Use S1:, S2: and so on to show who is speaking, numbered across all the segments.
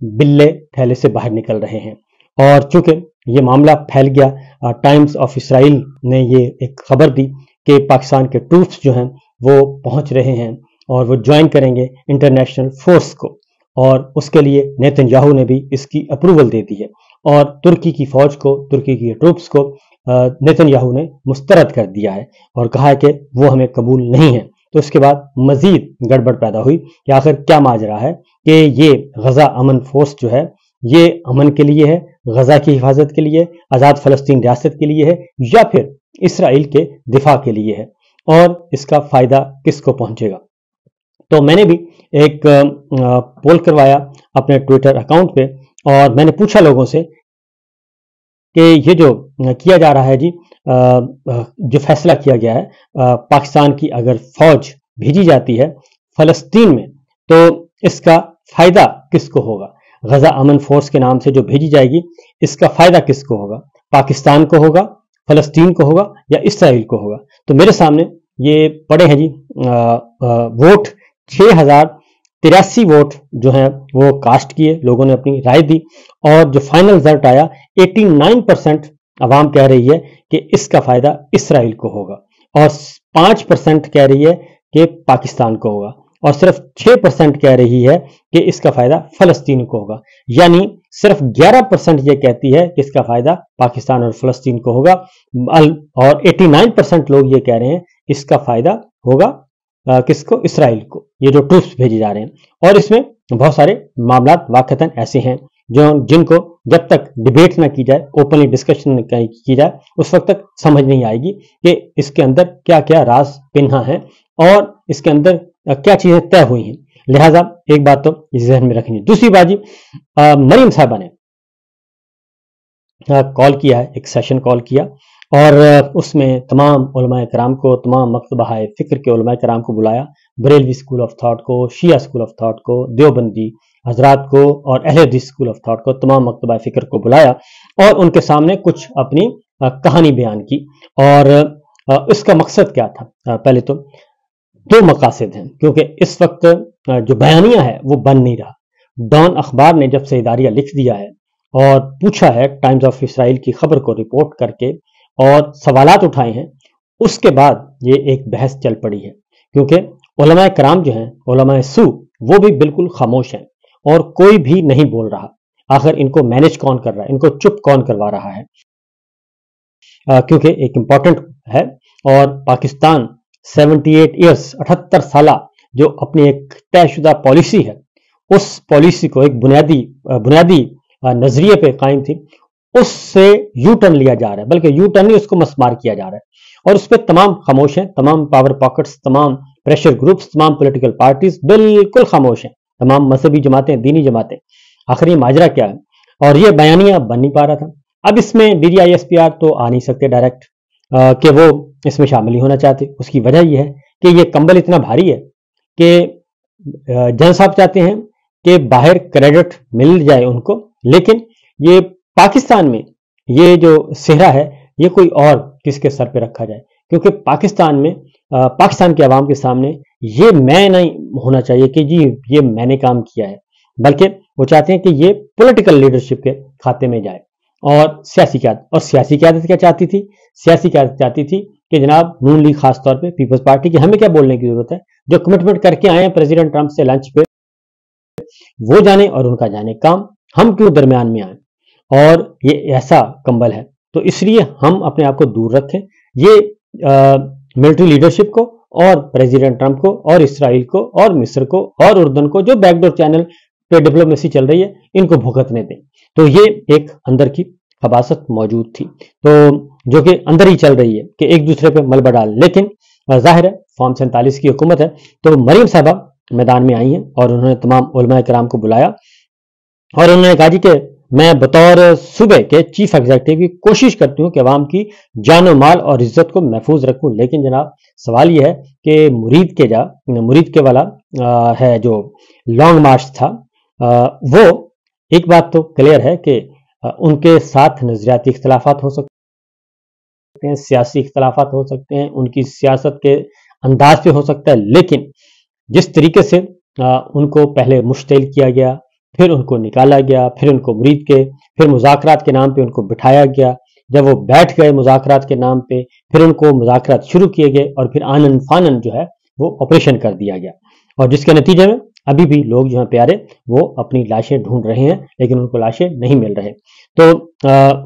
S1: بلے تھیلے سے باہر نکل رہے ہیں۔ اور چونکہ یہ معاملہ پھیل گیا، ٹائمز آف اسرائیل نے یہ ایک خبر دی کہ پاکستان کے ٹروپس جو ہیں وہ پہنچ رہے ہیں اور وہ جوائن کریں گے انٹرنیشنل فورس کو، اور اس کے لیے نیتن یاہو نے بھی اس کی اپروول دے دی ہے، اور ترکی کی فوج کو، ترکی کی ٹروپس کو نیتن یاہو نے مسترد کر دیا ہے اور کہا ہے کہ وہ ہمیں قبول نہیں ہے۔ تو اس کے بعد مزید گڑبڑ پیدا ہوئی کہ آخر کیا ماجرا ہے، کہ یہ غزہ امن فورس جو ہے یہ امن کے لیے ہے، غزہ کی حفاظت کے لیے، آزاد فلسطین ریاست کے لیے ہے، یا پھر اسرائیل کے دفاع کے لیے ہے، اور اس کا فائدہ کس کو پہنچے گا۔ تو میں نے بھی ایک پول کروایا اپنے ٹویٹر اکاؤنٹ پہ، اور میں نے پوچھا لوگوں سے کہ یہ جو کیا جا رہا ہے جی، جو فیصلہ کیا گیا ہے پاکستان کی اگر فوج بھیجی جاتی ہے فلسطین میں تو اس کا فائدہ کس کو ہوگا؟ غزہ امن فورس کے نام سے جو بھیجی جائے گی اس کا فائدہ کس کو ہوگا؟ پاکستان کو ہوگا، فلسطین کو ہوگا، یا اسرائیل کو ہوگا؟ تو میرے سامنے یہ پڑے ہیں جی ووٹ، 6083 ووٹ جو ہیں وہ کاسٹ کیے، لوگوں نے اپنی رائے دی، اور جو فائنل رزلٹ آیا 89% عوام کہہ رہی ہے کہ اس کا فائدہ اسرائیل کو ہوگا، اور 5% کہہ رہی ہے کہ پاکستان کو ہوگا، اور صرف 6% کہہ رہی ہے کہ اس کا فائدہ فلسطین کو ہوگا، یعنی صرف 11% یہ کہتی ہے کہ اس کا فائدہ پاکستان اور فلسطین کو ہوگا، اور 89% لوگ یہ کہہ رہے ہیں اس کا فائدہ ہوگا کس کو؟ اسرائیل کو، یہ جو ٹروپس بھیجے جا رہے ہیں۔ اور اس میں بہت سارے معاملات واقعتاً ایسے ہیں جن کو جب تک ڈیبیٹ نہ کی جائے، اوپنلی ڈسکشن نہ کی جائے، اس وقت تک سمجھ نہیں آئے گی کہ اس کے اندر کیا کیا راز پنہاں ہیں اور اس کے اندر کیا چیزیں طے ہوئی ہیں۔ لہٰذا ایک بات تو ذہن میں رکھنی ہے۔ دوسری بات جی، مریم صاحبہ نے کال کیا ہے، ایک سیشن کال کیا، اور اس میں تمام علماء کرام کو، تمام مکتبہ فکر کے علماء کرام کو بلایا، بریلوی اسکول آف تھاٹ کو، شیعہ اسکول آف تھاٹ کو، دیوبندی حضرات کو، اور اہل حدیث اسکول آف تھاٹ کو، تمام مکتبہ فکر کو بلایا اور ان کے سامنے کچھ اپنی کہانی بیان کی۔ اور اس کا مقصد کیا تھا؟ پہلے تو دو مقاصد ہیں، کیونکہ اس وقت جو بیانیہ ہے وہ بن نہیں رہا۔ ڈان اخبار نے جب سے اداریہ لکھ دیا ہے اور پوچھا ہے ٹائمز آف اسرائیل کی خبر کو رپورٹ کر کے اور سوالات اٹھائے ہیں، اس کے بعد یہ ایک بحث چل پڑی ہے، کیونکہ علماء کرام جو ہیں، علماء سو، وہ بھی بالکل خاموش ہیں اور کوئی بھی نہیں بول رہا۔ آخر ان کو مینج کون کر رہا ہے؟ ان کو چپ کون کروا رہا ہے؟ کیونکہ ایک امپورٹنٹ ہے، اور پاکستان 78 ایئرس 78 سالہ جو اپنی ایک طے شدہ پالیسی ہے، اس پالیسی کو ایک بنیادی نظریے پہ قائم تھی، اس سے یو ٹرن لیا جا رہا ہے، بلکہ یو ٹرن نہیں، اس کو مسمار کیا جا رہا ہے، اور اس پہ تمام خاموش ہیں، تمام پاور پاکٹس، تمام پریشر گروپس، تمام پولیٹیکل پارٹیز بالکل خاموش ہیں، تمام مذہبی جماعتیں، دینی جماعتیں۔ آخر یہ ماجرا کیا ہے؟ اور یہ بیانیہ بن نہیں پا رہا تھا۔ اب اس میں DGISPR تو آ نہیں سکتے ڈائریکٹ کہ وہ اس میں شامل نہیں ہونا چاہتے۔ اس کی وجہ یہ ہے کہ یہ کمبل اتنا بھاری ہے کہ جن صاحب چاہتے ہیں کہ باہر کریڈٹ مل جائے ان کو، لیکن یہ پاکستان میں یہ جو صحرا ہے یہ کوئی اور کس کے سر پہ رکھا جائے، کیونکہ پاکستان میں پاکستان کے عوام کے سامنے یہ میں نہیں ہونا چاہیے کہ جی یہ میں نے کام کیا ہے، بلکہ وہ چاہتے ہیں کہ یہ پولیٹیکل لیڈرشپ کے کھاتے میں جائے، اور سیاسی قیادت۔ اور سیاسی قیادت کیا چاہتی تھی؟ سیاسی قیادت چاہتی تھی کہ جناب نون لیگ، خاص طور پہ پیپلز پارٹی کی، ہمیں کیا بولنے کی ضرورت ہے؟ جو کمٹمنٹ کر کے آئے ہیں پریزیڈنٹ ٹرمپ سے لنچ پہ، وہ جانے اور ان کا جانے کام، ہم کیوں درمیان میں آئیں؟ اور یہ ایسا کمبل ہے، تو اس لیے ہم اپنے آپ کو دور رکھیں۔ یہ ملٹری لیڈرشپ کو اور پریزیڈنٹ ٹرمپ کو اور اسرائیل کو اور مصر کو اور اردن کو، جو بیک ڈور چینل پہ ڈپلومیسی چل رہی ہے، ان کو بھگتنے دیں۔ تو یہ ایک اندر کی خباثت موجود تھی، تو جو کہ اندر ہی چل رہی ہے کہ ایک دوسرے پہ ملبہ ڈال، لیکن ظاہر ہے فارم 47 کی حکومت ہے، تو مریم صاحبہ میدان میں آئی ہیں اور انہوں نے تمام علماء کرام کو بلایا، اور انہوں نے کہا جی کہ میں بطور صوبے کے چیف ایگزیکٹو کی کوشش کرتی ہوں کہ عوام کی جان و مال اور عزت کو محفوظ رکھوں، لیکن جناب سوال یہ ہے کہ مرید کے والا ہے جو لانگ مارچ تھا، وہ ایک بات تو کلیئر ہے کہ ان کے ساتھ نظریاتی اختلافات ہو سکتے ہیں، سیاسی اختلافات ہو سکتے ہیں، ان کی سیاست کے انداز پہ ہو سکتا ہے، لیکن جس طریقے سے ان کو پہلے مشتعل کیا گیا، پھر ان کو نکالا گیا، پھر ان کو مرید کے، پھر مذاکرات کے نام پہ ان کو بٹھایا گیا. جب وہ بیٹھ گئے مذاکرات کے نام پہ، پھر ان کو مذاکرات شروع کیے گئے اور پھر آنن فانن جو ہے وہ آپریشن کر دیا گیا، اور جس کے نتیجے میں ابھی بھی لوگ جو ہیں پیارے وہ اپنی لاشیں ڈھونڈ رہے ہیں، لیکن ان کو لاشیں نہیں مل رہے. تو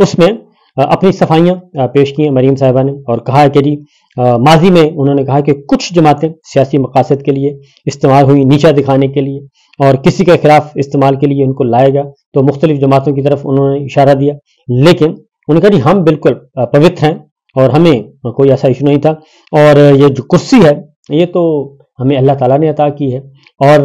S1: اس میں اپنی صفائیاں پیش کی ہیں مریم صاحبہ نے، اور کہا ہے کہ جی ماضی میں انہوں نے کہا کہ کچھ جماعتیں سیاسی مقاصد کے لیے استعمال ہوئی، نیچا دکھانے کے لیے، اور کسی کے خلاف استعمال کے لیے ان کو لایا گیا، تو مختلف جماعتوں کی طرف انہوں نے اشارہ دیا. لیکن انہوں نے کہا جی ہم بالکل پوتر ہیں اور ہمیں کوئی ایسا ایشو نہیں تھا، اور یہ جو کرسی ہے یہ تو ہمیں اللہ تعالیٰ نے عطا کی ہے، اور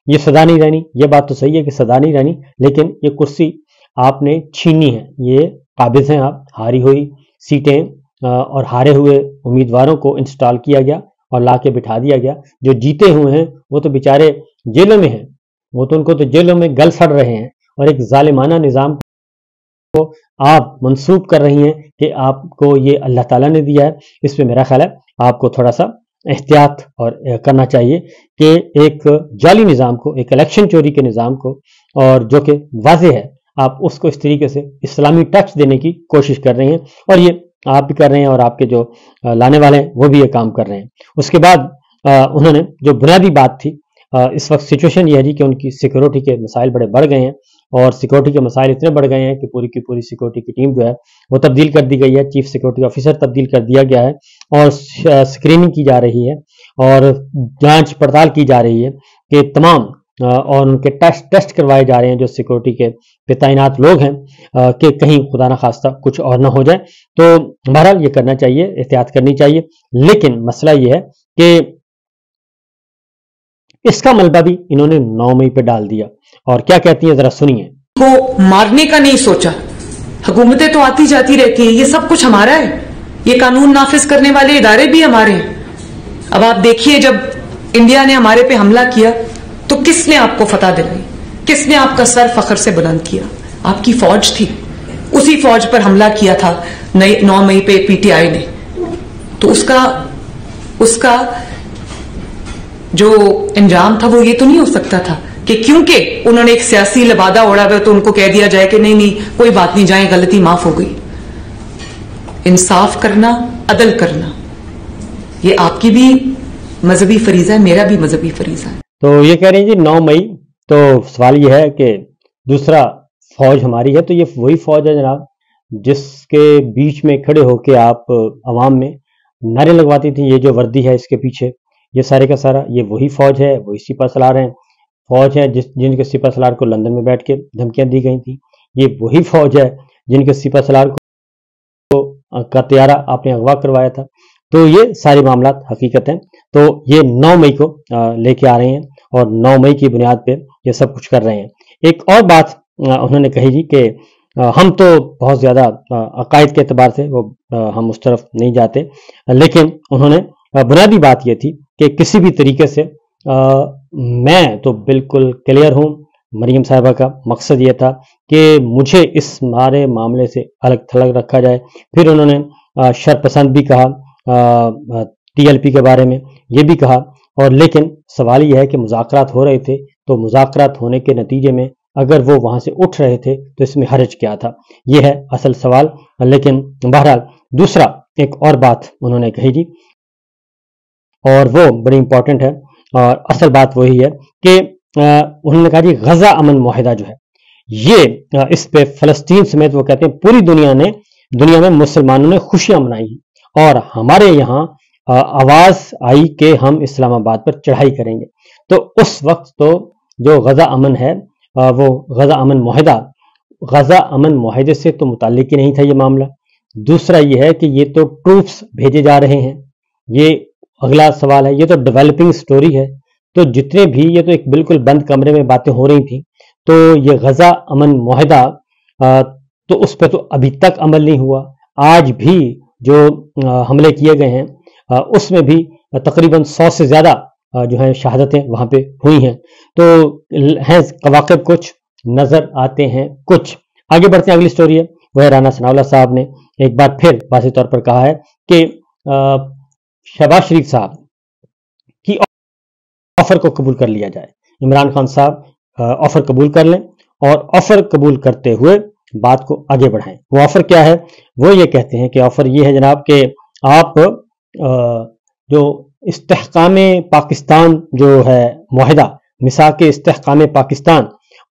S1: یہ سدا نہیں رہنی. یہ بات تو صحیح ہے کہ سدا نہیں رہنی، لیکن یہ کرسی آپ نے چھینی ہے، یہ قابض ہیں آپ. ہاری ہوئی سیٹیں اور ہارے ہوئے امیدواروں کو انسٹال کیا گیا اور لا کے بٹھا دیا گیا. جو جیتے ہوئے ہیں وہ تو بیچارے جیلوں میں ہیں، وہ تو ان کو تو جیلوں میں گل سڑ رہے ہیں، اور ایک ظالمانہ نظام کو آپ منسوب کر رہی ہیں کہ آپ کو یہ اللہ تعالیٰ نے دیا ہے. اس پہ میرا خیال ہے آپ کو تھوڑا سا احتیاط اور کرنا چاہیے کہ ایک جعلی نظام کو، ایک الیکشن چوری کے نظام کو، اور جو کہ واضح ہے، آپ اس کو اس طریقے سے اسلامی ٹچ دینے کی کوشش کر رہے ہیں، اور یہ آپ بھی کر رہے ہیں اور آپ کے جو لانے والے ہیں وہ بھی یہ کام کر رہے ہیں. اس کے بعد انہوں نے جو بنیادی بات تھی، اس وقت سچویشن یہ ہے جی کہ ان کی سیکورٹی کے مسائل بڑے بڑھ گئے ہیں، اور سیکورٹی کے مسائل اتنے بڑھ گئے ہیں کہ پوری کی پوری سیکورٹی کی ٹیم جو ہے وہ تبدیل کر دی گئی ہے، چیف سیکورٹی آفیسر تبدیل کر دیا گیا ہے، اور اسکریننگ کی جا رہی ہے اور جانچ پڑتال کی جا رہی ہے کہ تمام اور ان کے ٹیسٹ کروائے جا رہے ہیں جو سیکورٹی کے پہ تعینات لوگ ہیں، کہ کہیں خدا نخواستہ کچھ اور نہ ہو جائے. تو بہرحال یہ کرنا چاہیے، احتیاط کرنی چاہیے. لیکن مسئلہ یہ ہے کہ اس کا ملبہ بھی انہوں نے 9 مئی پہ ڈال دیا، اور کیا کہتی ہیں ذرا سنیے.
S2: کو مارنے کا نہیں سوچا. حکومتیں تو آتی جاتی رہتی ہیں، یہ سب کچھ ہمارا ہے، یہ قانون نافذ کرنے والے ادارے بھی ہمارے ہیں. اب آپ دیکھیے جب انڈیا نے ہمارے پہ حملہ کیا تو کس نے آپ کو فتح دلائی، کس نے آپ کا سر فخر سے بلند کیا؟ آپ کی فوج تھی. اسی فوج پر حملہ کیا تھا 9 مئی پہ پی ٹی آئی نے. تو اس کا جو انجام تھا وہ یہ تو نہیں ہو سکتا تھا کہ کیونکہ انہوں نے ایک سیاسی لبادہ اوڑا ہوا تو ان کو کہہ دیا جائے کہ نہیں کوئی بات نہیں، جائیں غلطی معاف ہو گئی. انصاف کرنا، عدل کرنا، یہ آپ کی بھی مذہبی فریضہ ہے، میرا بھی مذہبی فریضہ ہے.
S1: تو یہ کہہ رہے ہیں جی 9 مئی، تو سوال یہ ہے کہ دوسرا فوج ہماری ہے، تو یہ وہی فوج ہے جناب جس کے بیچ میں کھڑے ہو کے آپ عوام میں نعرے لگواتی تھی. یہ جو وردی ہے اس کے پیچھے یہ سارے کا سارا یہ وہی فوج ہے، وہی سپہ سالار ہیں، فوج ہے جن کے سپہ سالار کو لندن میں بیٹھ کے دھمکیاں دی گئی تھیں. یہ وہی فوج ہے جن کے سپہ سالار کا طیارہ آپ نے اغوا کروایا تھا. تو یہ سارے معاملات حقیقت ہیں. تو یہ 9 مئی کو لے کے آ رہے ہیں اور 9 مئی کی بنیاد پہ یہ سب کچھ کر رہے ہیں. ایک اور بات انہوں نے کہی جی کہ ہم تو بہت زیادہ عقائد کے اعتبار سے وہ ہم اس طرف نہیں جاتے، لیکن انہوں نے بنیادی بات یہ تھی کہ کسی بھی طریقے سے میں تو بالکل کلیئر ہوں. مریم صاحبہ کا مقصد یہ تھا کہ مجھے اس سارے معاملے سے الگ تھلگ رکھا جائے. پھر انہوں نے شرپسند بھی کہا ٹی ایل پی کے بارے میں، یہ بھی کہا. اور لیکن سوال یہ ہے کہ مذاکرات ہو رہے تھے، تو مذاکرات ہونے کے نتیجے میں اگر وہ وہاں سے اٹھ رہے تھے تو اس میں حرج کیا تھا، یہ ہے اصل سوال. لیکن بہرحال دوسرا ایک اور بات انہوں نے کہی جی، اور وہ بڑی امپورٹنٹ ہے، اور اصل بات وہی ہے کہ انہوں نے کہا جی غزہ امن معاہدہ جو ہے یہ اس پہ فلسطین سمیت وہ کہتے ہیں پوری دنیا میں مسلمانوں نے خوشیاں منائی ہیں، اور ہمارے یہاں آواز آئی کہ ہم اسلام آباد پر چڑھائی کریں گے. تو اس وقت تو جو غزہ امن ہے وہ غزہ امن معاہدے سے تو متعلق ہی نہیں تھا یہ معاملہ. دوسرا یہ ہے کہ یہ تو ٹروپس بھیجے جا رہے ہیں، یہ اگلا سوال ہے. یہ تو ڈیولپنگ سٹوری ہے، تو جتنے بھی یہ تو ایک بالکل بند کمرے میں باتیں ہو رہی تھیں. تو یہ غزہ امن معاہدہ تو اس پہ تو ابھی تک عمل نہیں ہوا. آج بھی جو حملے کیے گئے ہیں اس میں بھی تقریباً 100 سے زیادہ جو ہیں شہادتیں وہاں پہ ہوئی ہیں. تو ہیں قواقب کچھ نظر آتے ہیں کچھ. آگے بڑھتے ہیں، اگلی سٹوری ہے وہ ہے رانا ثناءاللہ صاحب نے ایک بار پھر واضح طور پر کہا ہے کہ شہباز شریف صاحب کی آفر کو قبول کر لیا جائے. عمران خان صاحب آفر قبول کر لیں اور آفر قبول کرتے ہوئے بات کو آگے بڑھائیں۔ وہ آفر کیا ہے؟ وہ یہ کہتے ہیں کہ آفر یہ ہے جناب کہ آپ جو استحکام پاکستان جو ہے معاہدہ، میثاق استحکام پاکستان،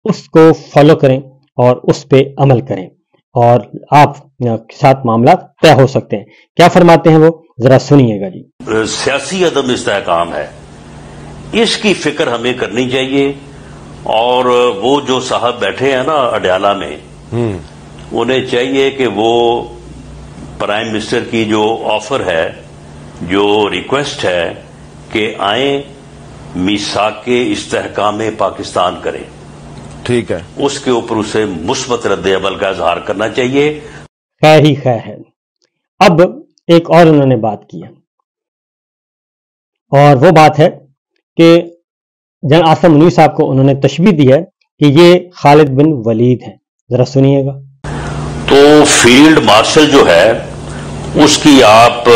S1: اس کو فالو کریں اور اس پہ عمل کریں اور آپ کے ساتھ معاملات طے ہو سکتے ہیں۔ کیا فرماتے ہیں وہ، ذرا سنیے گا جی۔
S3: سیاسی عدم استحکام ہے، اس کی فکر ہمیں کرنی چاہیے، اور وہ جو صاحب بیٹھے ہیں نا اڈیالہ میں، انہیں چاہیے کہ وہ پرائم منسٹر کی جو آفر ہے، جو ریکویسٹ ہے کہ آئیں میثاق استحکام پاکستان کریں،
S4: ٹھیک ہے،
S3: اس کے اوپر اسے مثبت رد عمل کا اظہار کرنا چاہیے۔
S1: خیر ہی خیر ہے۔ اب ایک اور انہوں نے بات کی ہے، اور وہ بات ہے کہ جنرل عاصم منیر صاحب کو انہوں نے تشبیہ دی ہے کہ یہ خالد بن ولید ہیں، ذرا سنیے گا۔
S3: تو فیلڈ مارشل جو ہے اس کی آپ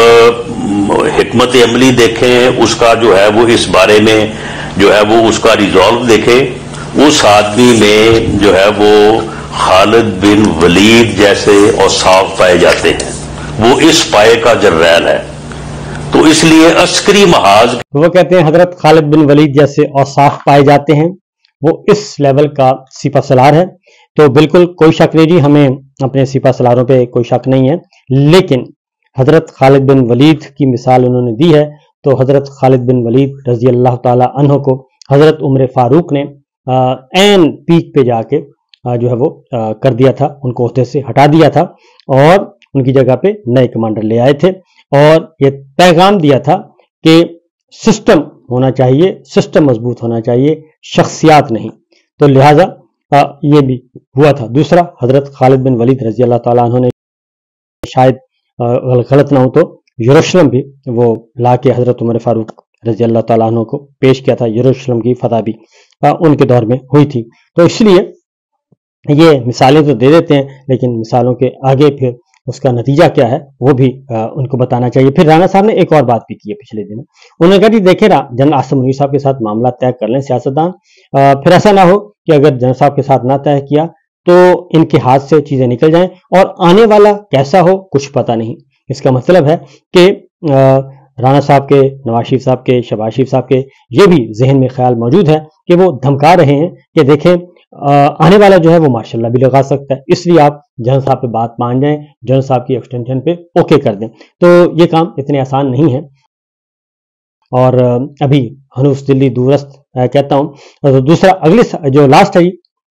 S3: حکمت عملی دیکھیں، اس کا جو ہے وہ اس بارے میں جو ہے وہ اس کا ریزالو دیکھیں۔ اس آدمی میں جو ہے وہ خالد بن ولید جیسے اوصاف پائے جاتے ہیں، وہ اس پائے کا جرنیل ہے، تو اس لیے عسکری محاذ
S1: وہ کہتے ہیں حضرت خالد بن ولید جیسے اوصاف پائے جاتے ہیں، وہ اس لیول کا سپہ سالار ہے۔ تو بالکل کوئی شک نہیں جی، ہمیں اپنے سپہ سالاروں پہ کوئی شک نہیں ہے، لیکن حضرت خالد بن ولید کی مثال انہوں نے دی ہے، تو حضرت خالد بن ولید رضی اللہ تعالی عنہ کو حضرت عمر فاروق نے عین پیک پہ جا کے جو ہے وہ کر دیا تھا، ان کو عہدے سے ہٹا دیا تھا اور ان کی جگہ پہ نئے کمانڈر لے آئے تھے، اور یہ پیغام دیا تھا کہ سسٹم ہونا چاہیے، سسٹم مضبوط ہونا چاہیے، شخصیات نہیں۔ تو لہٰذا یہ بھی ہوا تھا۔ دوسرا، حضرت خالد بن ولید رضی اللہ تعالیٰ عنہ نے شاید غلط نہ ہو تو یروشلم بھی وہ لا کے حضرت عمر فاروق رضی اللہ تعالیٰ عنہ کو پیش کیا تھا، یروشلم کی فتح بھی ان کے دور میں ہوئی تھی۔ تو اس لیے یہ مثالیں تو دے دیتے ہیں، لیکن مثالوں کے آگے پھر اس کا نتیجہ کیا ہے وہ بھی ان کو بتانا چاہیے۔ پھر رانا صاحب نے ایک اور بات بھی کی ہے پچھلے دنوں، انہوں نے کہا کہ دیکھیں جنرل عاصم منیر صاحب کے ساتھ معاملہ طے کر لیں سیاستدان، پھر ایسا نہ ہو کہ اگر جنرل صاحب کے ساتھ نہ طے کیا تو ان کے ہاتھ سے چیزیں نکل جائیں، اور آنے والا کیسا ہو کچھ پتہ نہیں۔ اس کا مطلب ہے کہ رانا صاحب کے، نواز شریف صاحب کے، شہباز شریف صاحب کے یہ بھی ذہن میں خیال موجود ہے کہ وہ دھمکا رہے ہیں کہ دیکھیں آنے والا جو ہے وہ ماشاء اللہ بھی لگا سکتا ہے، اس لیے آپ جنرل صاحب پہ بات مان جائیں، جنرل صاحب کی ایکسٹینشن پہ اوکے کر دیں۔ تو یہ کام اتنے آسان نہیں ہے، اور ابھی ہنوز دلی دورست کہتا ہوں۔ اور دوسرا اگلے جو لاسٹ ہے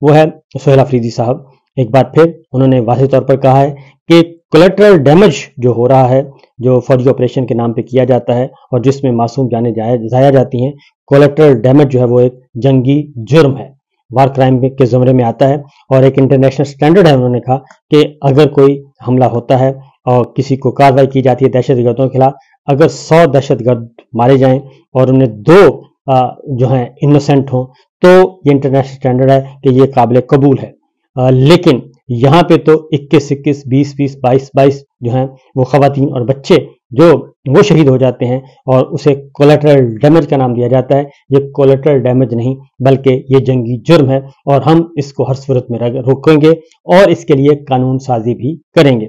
S1: وہ ہے سہیل افریدی صاحب۔ ایک بار پھر انہوں نے واضح طور پر کہا ہے کہ کولیٹرل ڈیمیج جو ہو رہا ہے، جو فوجی آپریشن کے نام پہ کیا جاتا ہے اور جس میں معصوم جانیں ضائع جاتی ہیں، کولیٹرل ڈیمیج جو ہے وہ ایک جنگی جرم ہے، وار کرائم کے زمرے میں آتا ہے، اور ایک انٹرنیشنل سٹینڈرڈ ہے۔ انہوں نے کہا کہ اگر کوئی حملہ ہوتا ہے اور کسی کو کارروائی کی جاتی ہے دہشت گردوں کے خلاف، اگر 100 دہشت گرد مارے جائیں اور انہیں 2 جو ہیں انوسینٹ ہوں، تو یہ انٹرنیشنل سٹینڈرڈ ہے کہ یہ قابل قبول ہے۔ لیکن یہاں پہ تو 21-21، 20-20، 22-22 جو ہیں وہ خواتین اور بچے جو وہ شہید ہو جاتے ہیں، اور اسے کولیٹرل ڈیمیج کا نام دیا جاتا ہے۔ یہ کولیٹرل ڈیمیج نہیں بلکہ یہ جنگی جرم ہے، اور ہم اس کو ہر صورت میں روکیں گے اور اس کے لیے قانون سازی بھی کریں گے۔